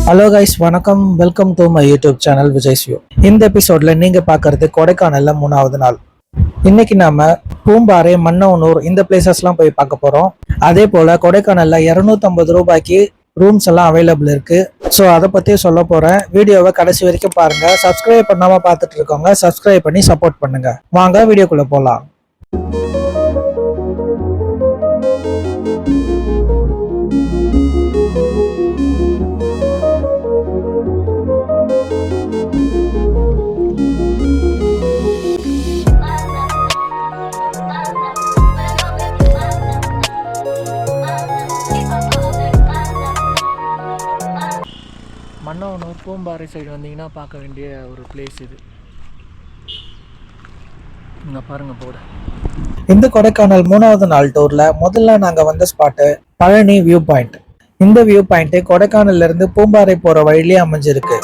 Hello guys, வணக்கம். Welcome to my YouTube channel Vijay's view. இந்த எபிசோட்ல நீங்க பாக்குறது கொடைக்கானல்ல 3வது நாள். இன்னைக்கு நாம பூம்பாறை, மன்னவனூர் இந்த பிளேசஸ்லாம் போய் பார்க்க போறோம். அதே போல கொடைக்கானல்ல 250 ரூபாய்க்கு ரூம்ஸ் எல்லாம் அவைலபிள் இருக்கு. ஸோ அதை பத்தி சொல்ல போறேன். வீடியோவை கடைசி வரைக்கும் பாருங்க. சப்ஸ்கிரைப் பண்ணாம பார்த்துட்டு இருக்கோங்க, சப்ஸ்கிரைப் பண்ணி சப்போர்ட் பண்ணுங்க. வாங்க வீடியோக்குள்ள போலாம். மன்னவனூர் பூம்பாறை சைடு வந்தீங்கன்னா பார்க்க வேண்டிய ஒரு பிளேஸ் இது. இங்க பாருங்க போர்டு. இந்த கொடைக்கானல் 3வது நாள் டூர்ல முதல்ல நாங்க வந்த ஸ்பாட்டு பழனி வியூ பாயிண்ட். இந்த வியூ பாயிண்ட் கொடைக்கானல்ல இருந்து பூம்பாறை போற வழியிலே அமைஞ்சிருக்கு.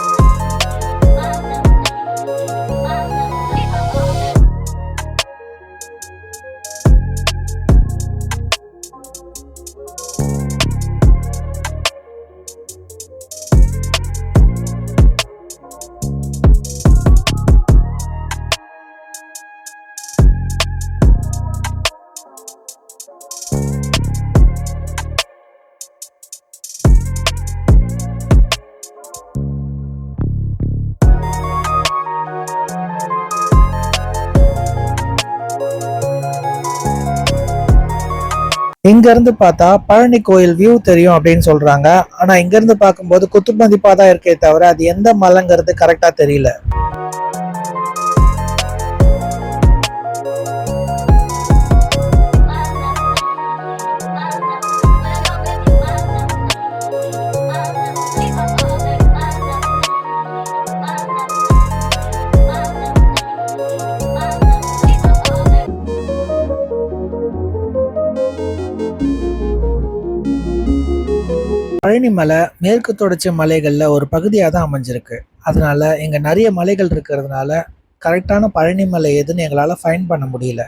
இங்க இருந்து பார்த்தா பழனி கோயில் வியூ தெரியும் அப்படின்னு சொல்றாங்க. ஆனா இங்க இருந்து பார்க்கும்போது குத்து மதிப்பா தான் இருக்கே தவிர அது எந்த மலைங்கிறது கரெக்டா தெரியல. பழனி மலை மேற்கு தொடர்ச்சி மலைகள்ல ஒரு பகுதியாக தான் அமைஞ்சிருக்கு. அதனால இங்க நிறைய மலைகள் இருக்கிறதுனால கரெக்டான பழனி மலை எதுன்னு எங்களால ஃபைண்ட் பண்ண முடியல.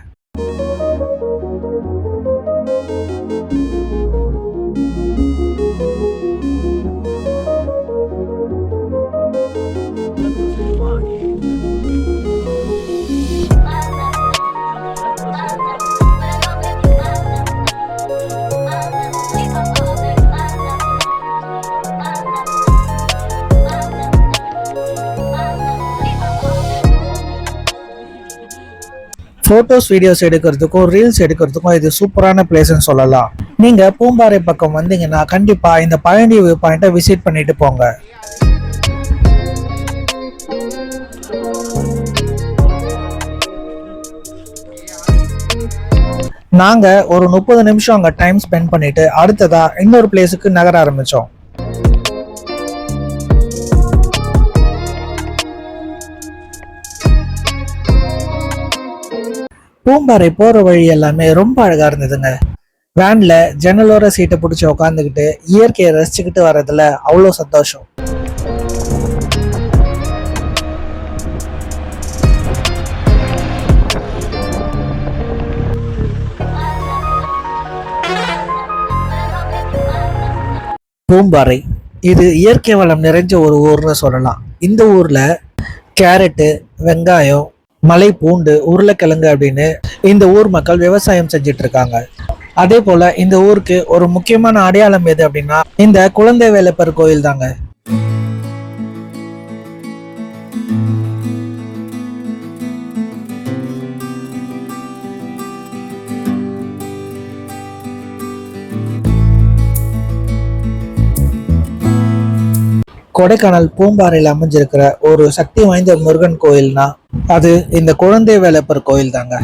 போட்டோஸ், வீடியோஸ் எடுக்கிறதுக்கும் ரீல்ஸ் எடுக்கிறதுக்கும் இது சூப்பரான பிளேஸ்ன்னு சொல்லலாம். நீங்க பூம்பாறை பக்கம் வந்தீங்கன்னா கண்டிப்பா இந்த பழனி வியூ பாயிண்ட்டை விசிட் பண்ணிட்டு போங்க. நாங்க ஒரு 30 நிமிஷம் அங்க டைம் ஸ்பெண்ட் பண்ணிட்டு அடுத்ததா இன்னொரு பிளேஸுக்கு நகர ஆரம்பிச்சோம். பூம்பாறை போற வழி எல்லாமே ரொம்ப அழகா இருந்ததுங்க. வேன்ல ஜன்னலோர சீட்டை பிடிச்சி உட்காந்துக்கிட்டு இயற்கையை ரசிச்சுக்கிட்டு வர்றதுல அவ்வளோ சந்தோஷம். பூம்பாறை இது இயற்கை வளம் நிறைஞ்ச ஒரு ஊர்னு சொல்லலாம். இந்த ஊர்ல கேரட்டு, வெங்காயம், மலை பூண்டு, உருளைக்கிழங்கு அப்படின்னு இந்த ஊர் மக்கள் விவசாயம் செஞ்சிட்டு இருக்காங்க. அதே போல இந்த ஊருக்கு ஒரு முக்கியமான அடையாளம் எது அப்படின்னா இந்த குழந்தை வேலப்பர் கோயில் தாங்க. கொடைக்கானல் பூம்பாறையில் அமைஞ்சிருக்கிற ஒரு சக்தி வாய்ந்த முருகன் கோயில்னா அது இந்த குழந்தை வேலப்பர் கோயில் தாங்க.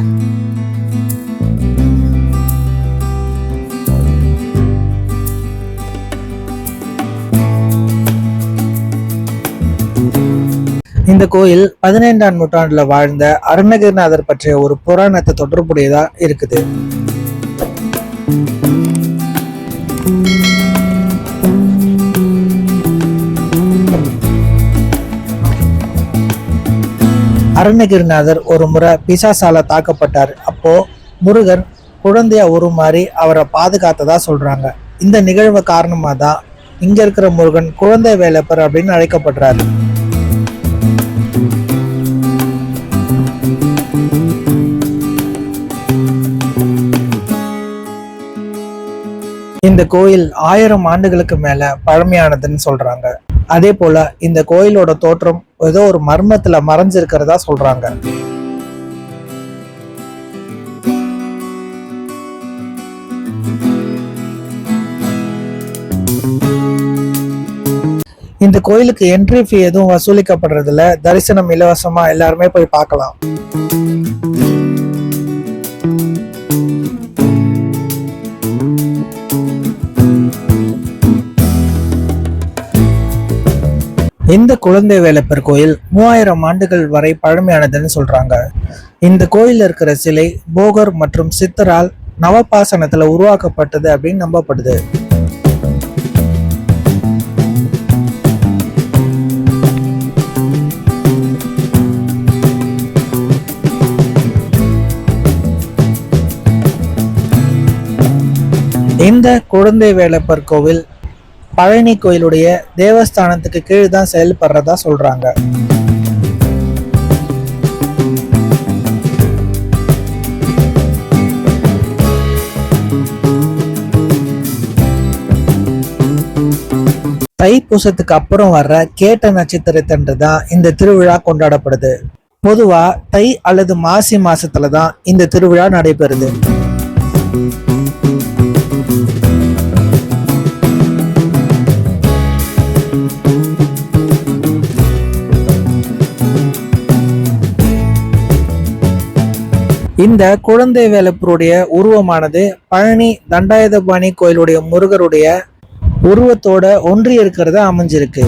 இந்த கோயில் 15ஆம் நூற்றாண்டுல வாழ்ந்த அருணகிரிநாதர் பற்றிய ஒரு புராணத்தை தொடர்புடையதா இருக்குது. அருணகிரிநாதர் ஒரு முறை பிசாசால தாக்கப்பட்டார். அப்போ முருகன் குழந்தையா உருமாறி அவரை பாதுகாத்ததா சொல்றாங்க. இந்த நிகழ்வு காரணமா தான் இங்க இருக்கிற முருகன் குழந்தை வேலப்பர் அப்படின்னு அழைக்கப்படுறாரு. இந்த கோயில் 1000 ஆண்டுகளுக்கு மேல பழமையானதுன்னு சொல்றாங்க. அதே போல இந்த கோயிலோட தோற்றம் ஏதோ ஒரு மர்மத்துல மறைஞ்சிருக்கிறதா சொல்றாங்க. இந்த கோயிலுக்கு என்ட்ரி ஃபீ எதுவும் வசூலிக்கப்படுறதுல, தரிசனம் இலவசமா, எல்லாருமே போய் பார்க்கலாம். இந்த குழந்தை வேலப்பர் கோயில் 3000 ஆண்டுகள் வரை பழமையானதுன்னு சொல்றாங்க. இந்த கோயில்ல இருக்கிற சிலை போகர் மற்றும் சித்தரால் நவபாசனத்துல உருவாக்கப்பட்டது அப்படின்னு நம்பப்படுது. இந்த குழந்தை வேலப்பர் கோவில் பழனி கோயிலுடைய தேவஸ்தானத்துக்கு கீழ் தான் செயல்படுறதா சொல்றாங்க. தைப்பூசத்துக்கு அப்புறம் வர்ற கேட்ட நட்சத்திரத்தன்று தான் இந்த திருவிழா கொண்டாடப்படுது. பொதுவா தை அல்லது மாசி மாசத்துல தான் இந்த திருவிழா நடைபெறுது. இந்த குழந்தை வேலப்பருடைய உருவமானது பழனி தண்டாயுதபாணி கோயிலுடைய முருகருடைய உருவத்தோட ஒன்றி இருக்கிறத அமைஞ்சிருக்கு.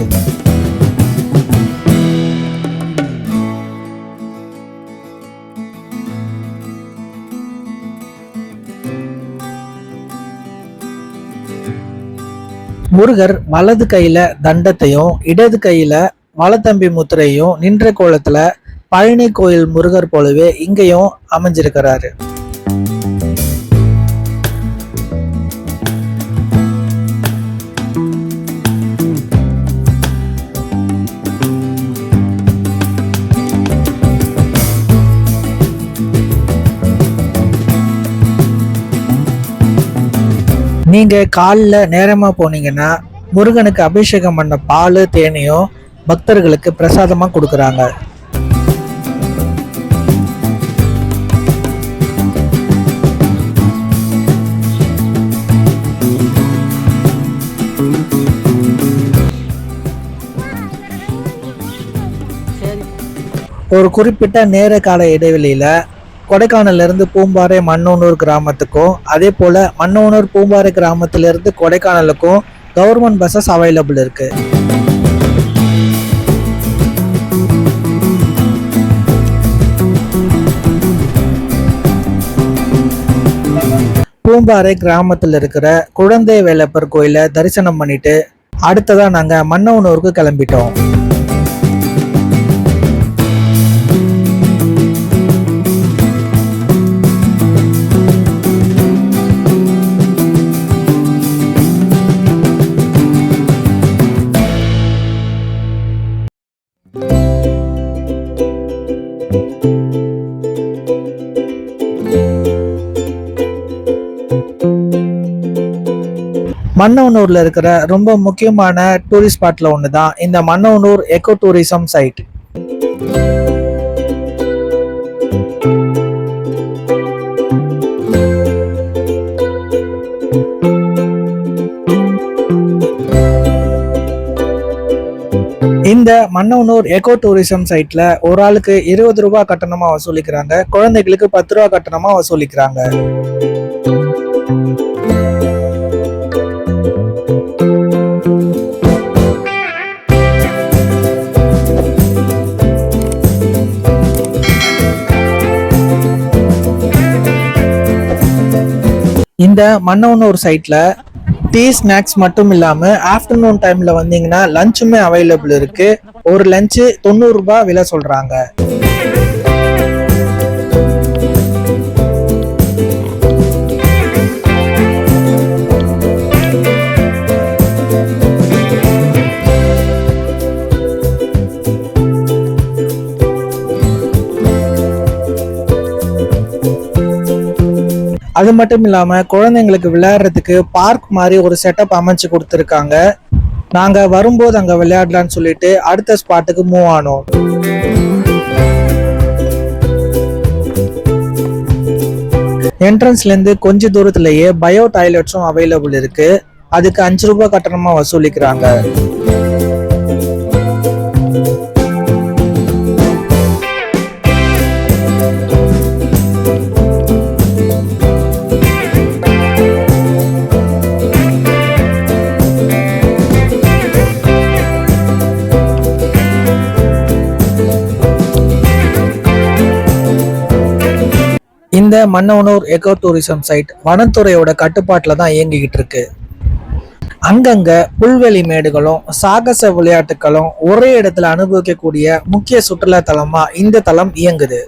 முருகர் வலது கையில தண்டத்தையும் இடது கையில வலத்தம்பி முத்திரையும் நின்ற கோலத்துல பழனி கோயில் முருகர் போலவே இங்கேயும் அமைஞ்சிருக்கிறாரு. நீங்க காலில் நேரமா போனீங்கன்னா முருகனுக்கு அபிஷேகம் பண்ண பால் தேனையும் பக்தர்களுக்கு பிரசாதமா கொடுக்கறாங்க. ஒரு குறிப்பிட்ட நேர கால இடைவெளியில கொடைக்கானல்ல இருந்து பூம்பாறை மண்ணோனூர் கிராமத்துக்கும், அதே போல மண்ணோனூர் பூம்பாறை கிராமத்திலிருந்து கொடைக்கானலுக்கும் கவர்மெண்ட் பஸ்ஸஸ் அவைலபிள் இருக்கு. பூம்பாறை கிராமத்தில் இருக்கிற குழந்தை வேலப்பர் கோயிலை தரிசனம் பண்ணிட்டு அடுத்ததா நாங்க மண்ணோனூருக்கு கிளம்பிட்டோம். மண்ணோனூர்ல இருக்கிற ரொம்ப முக்கியமான டூரிஸ்ட் ஸ்பாட்ல ஒண்ணுதான் இந்த மண்ணோனூர் எக்கோ டூரிசம் சைட். இந்த மண்ணோனூர் எக்கோ டூரிசம் சைட்ல ஒரு ஆளுக்கு 20 ரூபாய் கட்டணமா வசூலிக்கிறாங்க, குழந்தைகளுக்கு 10 ரூபாய் கட்டணமா வசூலிக்கிறாங்க. இந்த மண்ணோனூர் சைட்ல டீ ஸ்நாக்ஸ் மட்டும் இல்லாம ஆஃப்டர்நூன் டைம்ல வந்தீங்கன்னா லஞ்சுமே அவைலபிள் இருக்கு. ஒரு லஞ்சு 90 ரூபாய் விலை சொல்றாங்க. அது மட்டும் இல்லாம குழந்தைங்களுக்கு விளையாடுறதுக்கு பார்க் மாதிரி ஒரு செட்டப் அமைச்சு கொடுத்துருக்காங்க. நாங்க வரும்போது அங்க விளையாடலாம்னு சொல்லிட்டு அடுத்த ஸ்பாட்டுக்கு மூவ் ஆனோம். என்ட்ரன்ஸ்ல இருந்து கொஞ்ச தூரத்திலேயே பயோ டாய்லெட்ஸும் அவைலபிள் இருக்கு. அதுக்கு 5 ரூபாய் கட்டணமா வசூலிக்கிறாங்க. இந்த மன்னவனூர் எக்கோ டூரிசம் சைட் வனத்துறையோட கட்டுப்பாட்டில் தான் இயங்கிக்கிட்டு இருக்கு. அங்கங்க புல்வெளி மேடுகளும் சாகச விளையாட்டுகளும் ஒரே இடத்துல அனுபவிக்கக்கூடிய முக்கிய சுற்றுலா தலமா இந்த தலம் இயங்குது.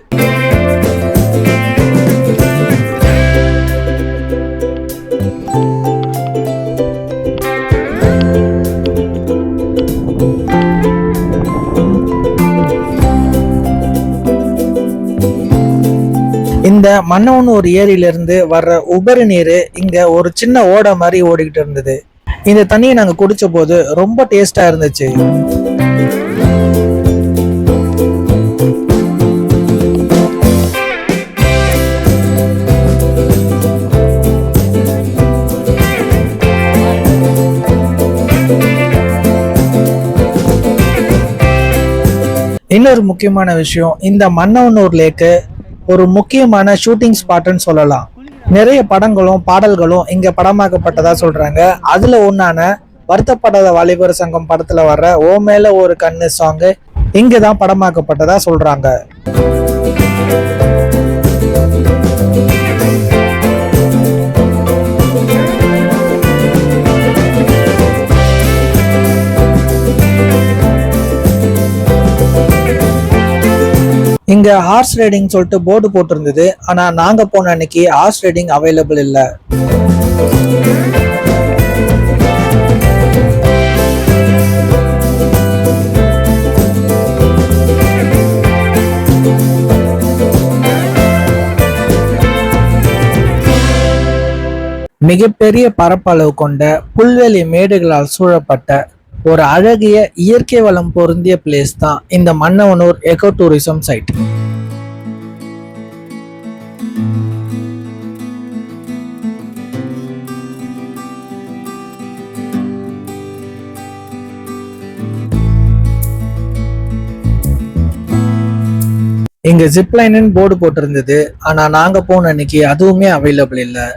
இந்த மன்னவனூர் ஏரியிலிருந்து வர்ற உபரி நீர் இங்க ஒரு சின்ன ஓடை மாதிரி ஓடிக்கிட்டு இருந்தது. இந்த தண்ணியை நாங்க குடிச்ச போது ரொம்ப டேஸ்டா இருந்துச்சு. இன்னொரு முக்கியமான விஷயம், இந்த மன்னவனூர் லேக்கு ஒரு முக்கியமான ஷூட்டிங் ஸ்பாட்னு சொல்லலாம். நிறைய படங்களும் பாடல்களும் இங்க படமாக்கப்பட்டதா சொல்றாங்க. அதுல ஒன்னான வருத்தப்படாத வாலிபர் சங்கம் படத்துல வர்ற ஓ மேல ஒரு கண்ணு சாங் இங்கதான் படமாக்கப்பட்டதா சொல்றாங்க. இங்க ஹார்ஸ் ரைடிங் சொல்லிட்டு போர்டு போட்டிருந்தது. ஆனா நாங்க போன அன்னைக்கு ஹார்ஸ் ரைடிங் அவைலபிள் இல்ல. மிகப்பெரிய பரப்பளவு கொண்ட புல்வெளி மேடுகளால் சூழப்பட்ட ஒரு அழகிய இயற்கை வளம் பொருந்திய பிளேஸ் தான் இந்த மன்னவனூர் எக்கோ டூரிசம் சைட். இங்க ஜிப்லைன் போர்டு போட்டிருந்தது. ஆனா நாங்க போன அன்னைக்கு அதுவுமே அவைலபிள் இல்லை.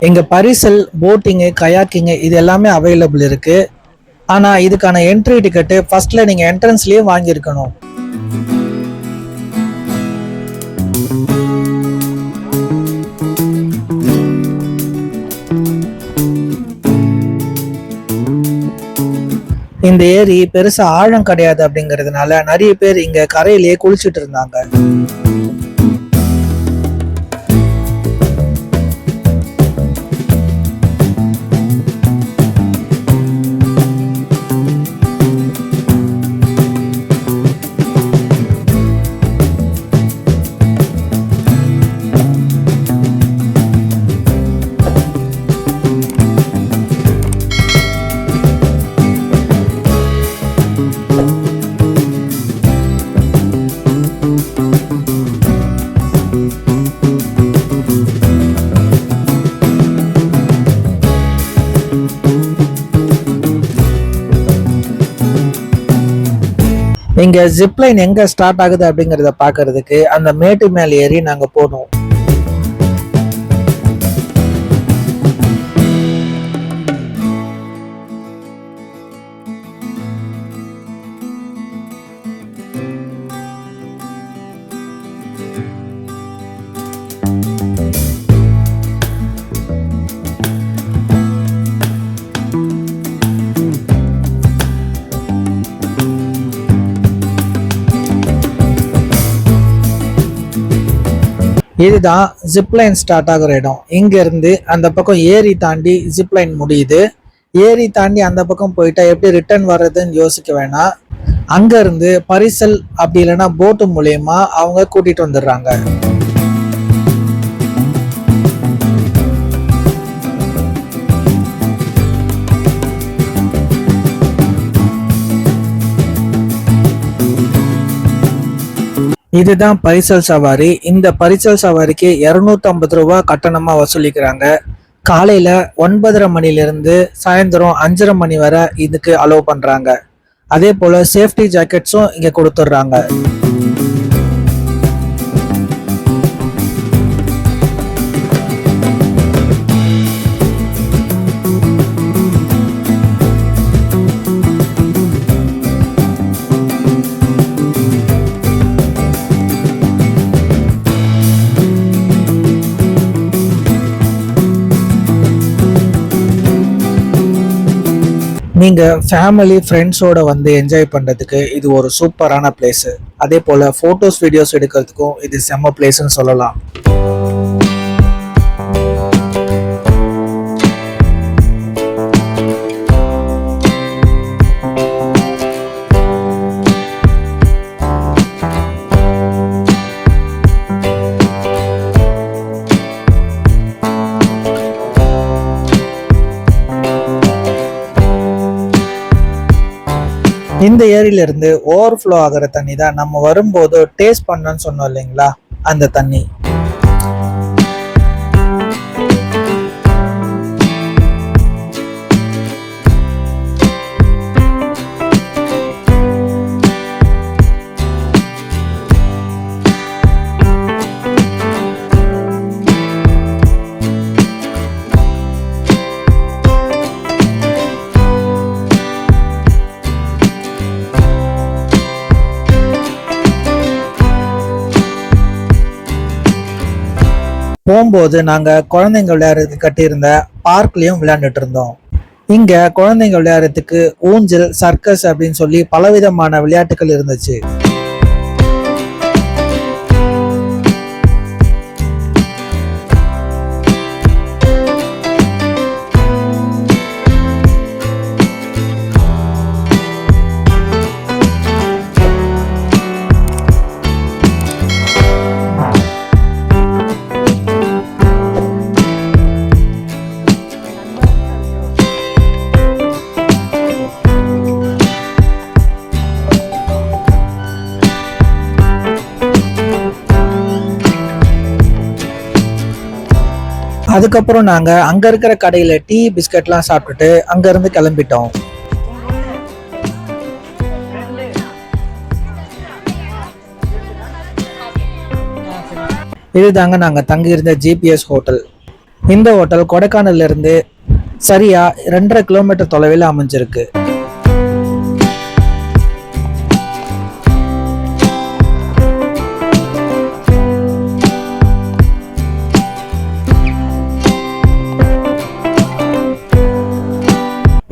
இங்க பரிசல், போட்டிங்கு, கயாக்கிங்கு இது எல்லாமே அவைலபிள் இருக்கு. ஆனா இதுக்கான என்ட்ரி டிக்கெட் ஃபர்ஸ்ட்ல நீங்க என்ட்ரன்ஸ்லயே வாங்கியிருக்கணும். இந்த ஏரி பெருசா ஆழம் கிடையாது அப்படிங்கறதுனால நிறைய பேர் இங்க கரையிலேயே குளிச்சுட்டு இருந்தாங்க. இங்க ஜிப்லைன் எங்க ஸ்டார்ட் ஆகுது அப்படிங்கறத பாக்குறதுக்கு அந்த மேட்டு மேல ஏறி நாங்க போனோம். இதுதான் ஜிப்லைன் ஸ்டார்ட் ஆகுற இடம். இங்க இருந்து அந்த பக்கம் ஏரி தாண்டி ஜிப்லைன் முடியுது. ஏரி தாண்டி அந்த பக்கம் போயிட்டா எப்படி ரிட்டர்ன் வர்றதுன்னு யோசிக்க வேணாம். அங்க இருந்து பரிசல் அப்படி இல்லைன்னா போட்டு மூலியமா அவங்க கூட்டிட்டு வந்துடுறாங்க. இதுதான் பரிசல் சவாரி. இந்த பரிசல் சவாரிக்கு 250 ரூபாய் கட்டணமா வசூலிக்கிறாங்க. காலையில 9:30 மணிலிருந்து சாயந்தரம் 5:30 மணி வரை இதுக்கு அலோவ் பண்றாங்க. அதே போல சேஃப்டி ஜாக்கெட்ஸும் இங்க கொடுத்துட்றாங்க. நீங்க ஃபேமிலி ஃப்ரெண்ட்ஸோட வந்து என்ஜாய் பண்றதுக்கு இது ஒரு சூப்பரான பிளேஸ். அதே போல போட்டோஸ் வீடியோஸ் எடுக்கிறதுக்கும் இது செம்ம பிளேஸ்ன்னு சொல்லலாம். இந்த ஏரியில இருந்து ஓவர்ஃப்ளோ ஆகிற தண்ணி தான் நம்ம வரும்போது டேஸ்ட் பண்ணணும்னு சொன்னோம் இல்லைங்களா, அந்த தண்ணி. போகும்போது நாங்க குழந்தைங்க விளையாடுறதுக்கு கட்டியிருந்த பார்க்லயும் விளையாண்டுட்டு இருந்தோம். இங்க குழந்தைங்க விளையாடுறதுக்கு ஊஞ்சல், சர்க்கஸ் அப்படின்னு சொல்லி பலவிதமான விளையாட்டுகள் இருந்துச்சு. அதுக்கப்புறம் நாங்க அங்க இருக்கிற கடையில டீ பிஸ்கட்லாம் சாப்பிட்டுட்டு அங்க இருந்து கிளம்பிட்டோம். இதுதாங்க நாங்க தங்கி இருந்த ஜிபிஎஸ் ஹோட்டல். இந்த ஹோட்டல் கொடைக்கானல்ல இருந்து சரியா 2.5 கிலோமீட்டர் தொலைவில் அமைஞ்சிருக்கு.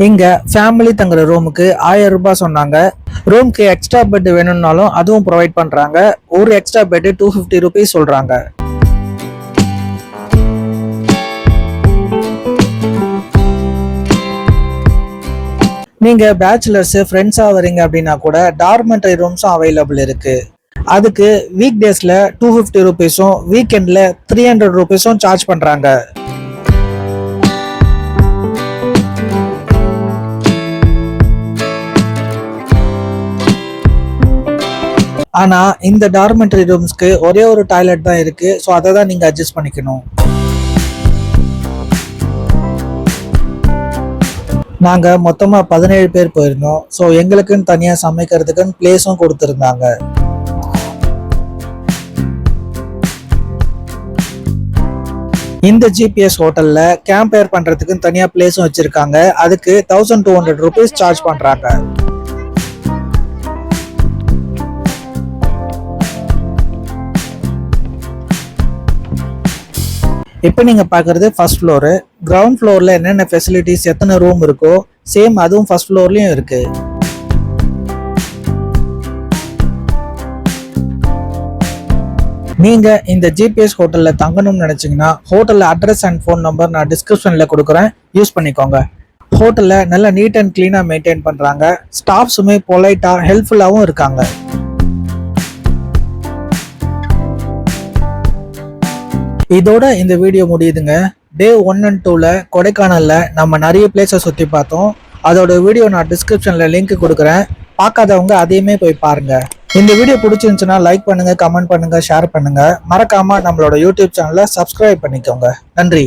இங்க ஃபேமிலி தங்குற ரூமுக்கு 1000 ரூபாய் சொன்னாங்க. ரூமுக்கு எக்ஸ்ட்ரா பெட் வேணும்னாலும் அதுவும் ப்ரொவைட் பண்றாங்க. ஒரு எக்ஸ்ட்ரா பெட் 250 ருபீஸ் சொல்றாங்க. நீங்க பேச்சுலர்ஸ் ஃப்ரெண்ட்ஸா வரீங்க அப்படின்னா கூட டார்மெண்டரி ரூம்ஸும் அவைலபிள் இருக்கு. அதுக்கு வீக் டேஸ்ல 250 ருபீஸும் வீக்கெண்ட்ல 300 ருபீஸும் சார்ஜ் பண்றாங்க. ஆனா இந்த டார்மெண்டரி ரூம்ஸ்க்கு ஒரே ஒரு டாய்லெட் தான் இருக்கு. ஸோ அதை தான் நீங்க அட்ஜஸ்ட் பண்ணிக்கணும். நாங்க மொத்தமா 17 பேர் போயிருந்தோம். ஸோ எங்களுக்குன்னு தனியா சமைக்கிறதுக்குன்னு பிளேஸும் கொடுத்துருந்தாங்க. இந்த ஜிபிஎஸ் ஹோட்டல்ல கேம்ப் ஃபயர் பண்றதுக்கு தனியா பிளேஸும் வச்சிருக்காங்க. அதுக்கு 1200 ருபீஸ் சார்ஜ் பண்றாங்க. இப்போ நீங்க பாக்குறது ஃபர்ஸ்ட் ஃப்ளோரு. கிரவுண்ட் ஃப்ளோர்ல என்னென்ன ஃபெசிலிட்டிஸ், எத்தனை ரூம் இருக்கோ சேம் அதுவும் ஃபர்ஸ்ட் ஃப்ளோர்லயும் இருக்கு. நீங்க இந்த ஜிபிஎஸ் ஹோட்டல்ல தங்கணும்னு நினைச்சீங்கன்னா ஹோட்டல்ல அட்ரஸ் அண்ட் ஃபோன் நம்பர் நான் டிஸ்கிரிப்ஷன்ல கொடுக்குறேன், யூஸ் பண்ணிக்கோங்க. ஹோட்டல்ல நல்ல நீட் அண்ட் கிளீனா மெயின்டைன் பண்றாங்க. ஸ்டாஃப்ஸுமே பொலைட்டா ஹெல்ப்ஃபுல்லாவும் இருக்காங்க. இதோட இந்த வீடியோ முடியுதுங்க. டே 1 and 2ல கொடைக்கானல்ல நம்ம நிறைய பிளேஸை சுத்தி பார்த்தோம். அதோட வீடியோ நான் டிஸ்கிரிப்ஷன்ல லிங்க் கொடுக்குறேன், பார்க்காதவங்க அதையுமே போய் பாருங்க. இந்த வீடியோ பிடிச்சிருந்துச்சுன்னா லைக் பண்ணுங்க, கமெண்ட் பண்ணுங்க, ஷேர் பண்ணுங்க. மறக்காம நம்மளோட யூடியூப் சேனலை சப்ஸ்கிரைப் பண்ணிக்கோங்க. நன்றி.